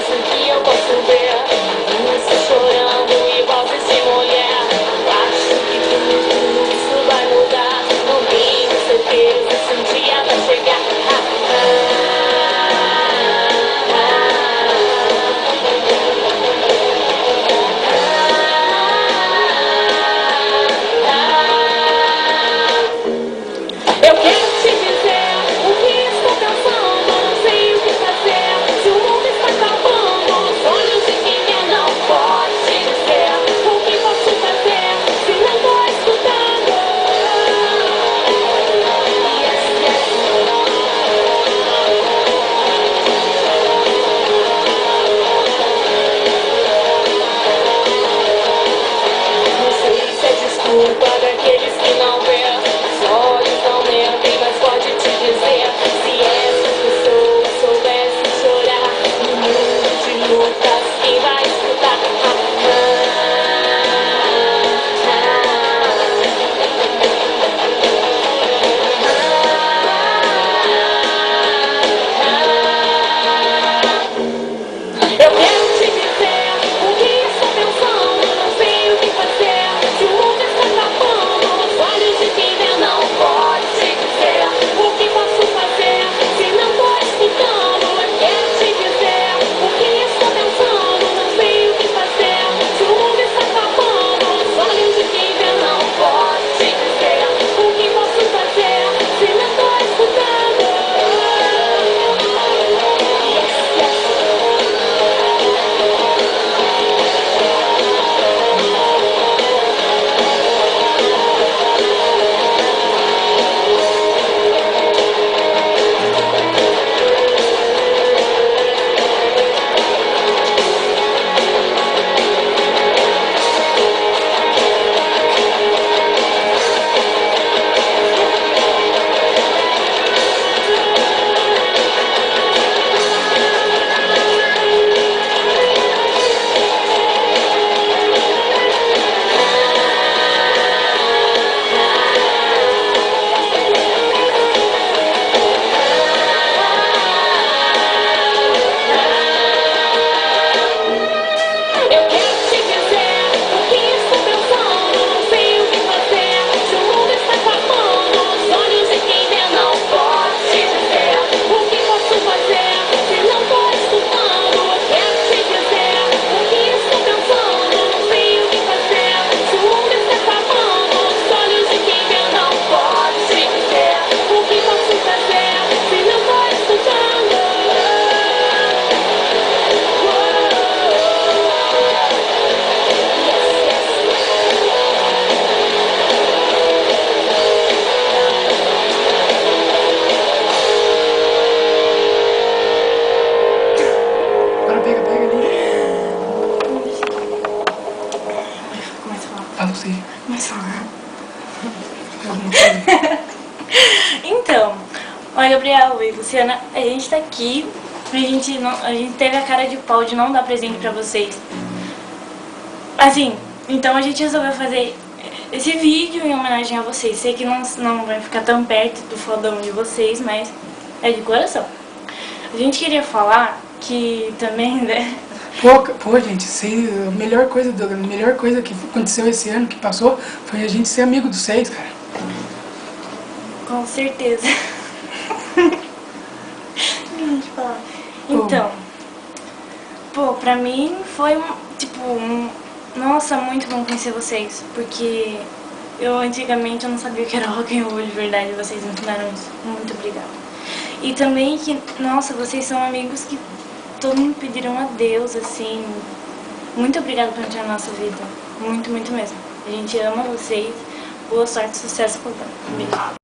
pensa que eu posso ver isso chorando e vozes de mulher. Acho que tudo isso vai mudar. Não tenho certeza se um dia vai chegar. Eu quero te dizer o que estou pensando, não sei o que fazer. Se o mundo está acabando, os olhos de quem quer não pode te dizer o que posso fazer se não estou escutando. Não sei se é desculpa daqueles que não vê. Os olhos não mentem, mas pode te dizer. Se essas pessoas soubessem chorar no mundo de lutas, quem vai escutar? Eu quero te dizer o que estou pensando, não sei o que fazer. Se o mundo está acabando, os olhos de quem vê não pode te dizer o que posso fazer se não estou escutando. Eu quero te dizer o que estou pensando, não sei o que fazer. Se o mundo está acabando, os olhos de quem vê não pode te dizer o que posso fazer se não estou escutando. Eu quero te dizer o que estou pensando, não sei o que fazer. Se o mundo está acabando, os olhos de quem vê não pode te dizer o que posso fazer se não estou escutando. Eu quero te dizer o que estou pensando, não sei o que fazer. Se o mundo está acabando, os olhos de quem vê não pode te dizer o que posso fazer se não estou escutando. Agora pega ali. Começa a falar. Fala você. Começa a falar. Alguma coisa. Então, oi Gabriel, oi Luciana, a gente tá aqui, a gente teve a cara de pau de não dar presente pra vocês. Assim, então a gente resolveu fazer esse vídeo em homenagem a vocês. Sei que não vai ficar tão perto do fodão de vocês, mas é de coração. A gente queria falar que também, né? Pô, gente, a melhor coisa que aconteceu esse ano que passou foi a gente ser amigo dos seis, cara. Com certeza. Gente, falar. Então, pô, pra mim foi nossa, muito bom conhecer vocês, porque eu antigamente eu não sabia o que era rock and roll de verdade, vocês me ensinaram isso. Muito obrigada. E também que, nossa, vocês são amigos que todo mundo pediram a Deus, assim. Muito obrigada por entrar na nossa vida. Muito, muito mesmo. A gente ama vocês. Boa sorte, sucesso, com um beijo.